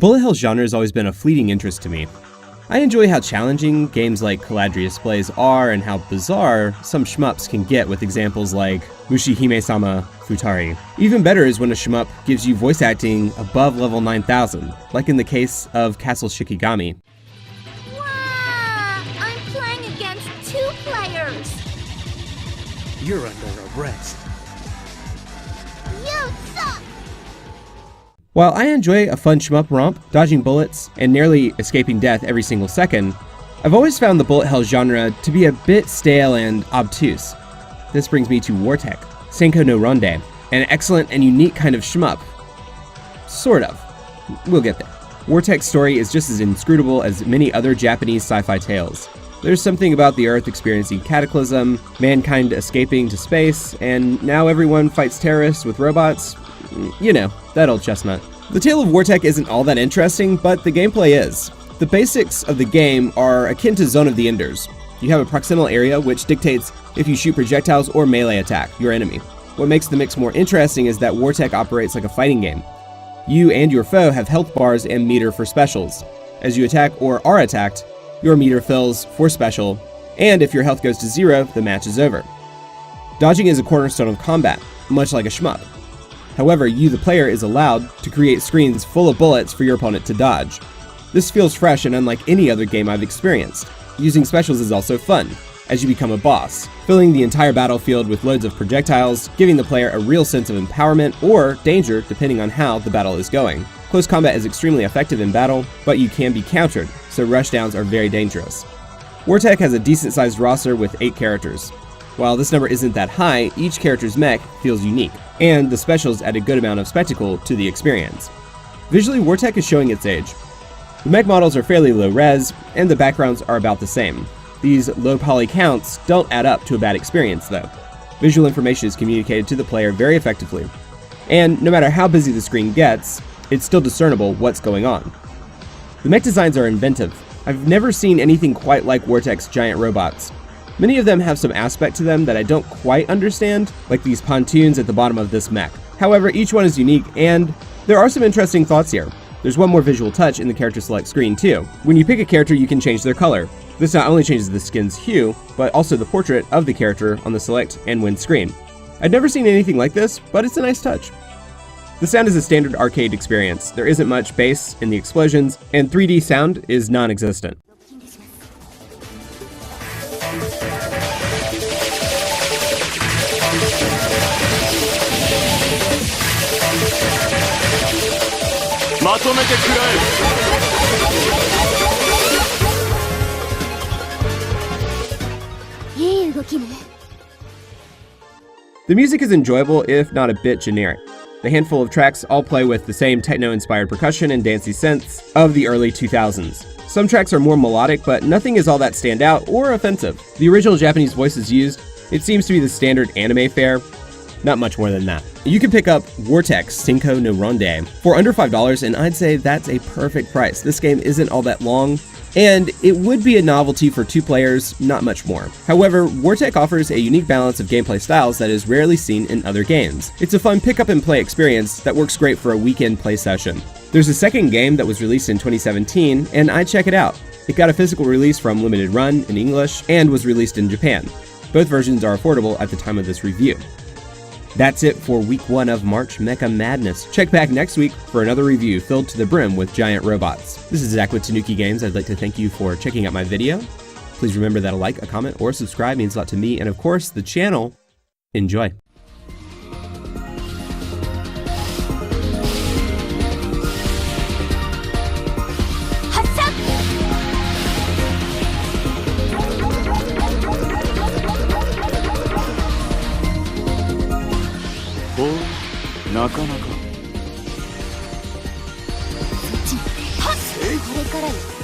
bullet hell genre has always been a fleeting interest to me. I enjoy how challenging games like Caladrius Blaze are and how bizarre some shmups can get with examples like Mushihime-sama Futari. Even better is when a shmup gives you voice acting above level 9000, like in the case of Castle Shikigami. Wow! I'm playing against 2 players! You're under arrest. You suck! While I enjoy a fun shmup romp, dodging bullets, and nearly escaping death every single second, I've always found the bullet hell genre to be a bit stale and obtuse. This brings me to Wartech, Senko no Ronde, an excellent and unique kind of shmup. Sort of. We'll get there. Wartech's story is just as inscrutable as many other Japanese sci-fi tales. There's something about the Earth experiencing cataclysm, mankind escaping to space, and now everyone fights terrorists with robots. You know, that old chestnut. The tale of Wartech isn't all that interesting, but the gameplay is. The basics of the game are akin to Zone of the Enders. You have a proximal area which dictates if you shoot projectiles or melee attack your enemy. What makes the mix more interesting is that Wartech operates like a fighting game. You and your foe have health bars and meter for specials. As you attack or are attacked, your meter fills for special, and if your health goes to 0, the match is over. Dodging is a cornerstone of combat, much like a shmup. However, you, the player, is allowed to create screens full of bullets for your opponent to dodge. This feels fresh and unlike any other game I've experienced. Using specials is also fun, as you become a boss, filling the entire battlefield with loads of projectiles, giving the player a real sense of empowerment or danger depending on how the battle is going. Close combat is extremely effective in battle, but you can be countered, so rushdowns are very dangerous. Wartech has a decent-sized roster with 8 characters. While this number isn't that high, each character's mech feels unique, and the specials add a good amount of spectacle to the experience. Visually, Wartech is showing its age. The mech models are fairly low res, and the backgrounds are about the same. These low poly counts don't add up to a bad experience though. Visual information is communicated to the player very effectively, and no matter how busy the screen gets, it's still discernible what's going on. The mech designs are inventive. I've never seen anything quite like Wartech's giant robots. Many of them have some aspect to them that I don't quite understand, like these pontoons at the bottom of this mech. However, each one is unique, and there are some interesting thoughts here. There's one more visual touch in the character select screen too. When you pick a character, you can change their color. This not only changes the skin's hue, but also the portrait of the character on the select and win screen. I'd never seen anything like this, but it's a nice touch. The sound is a standard arcade experience. There isn't much bass in the explosions, and 3D sound is non-existent. The music is enjoyable, if not a bit generic. The handful of tracks all play with the same techno-inspired percussion and dancey synths of the early 2000s. Some tracks are more melodic, but nothing is all that standout or offensive. The original Japanese voices used, it seems to be the standard anime fare. Not much more than that. You can pick up Wartech's Senko no Ronde for under $5, and I'd say that's a perfect price. This game isn't all that long, and it would be a novelty for 2 players, not much more. However, Wartech offers a unique balance of gameplay styles that is rarely seen in other games. It's a fun pick up and play experience that works great for a weekend play session. There's a second game that was released in 2017, and I'd check it out. It got a physical release from Limited Run in English and was released in Japan. Both versions are affordable at the time of this review. That's it for week 1 of March Mecha Madness. Check back next week for another review filled to the brim with giant robots. This is Zach with Tanuki Games. I'd like to thank you for checking out my video. Please remember that a like, a comment, or a subscribe means a lot to me and of course the channel. Enjoy. Oh, なかなか。これからよ。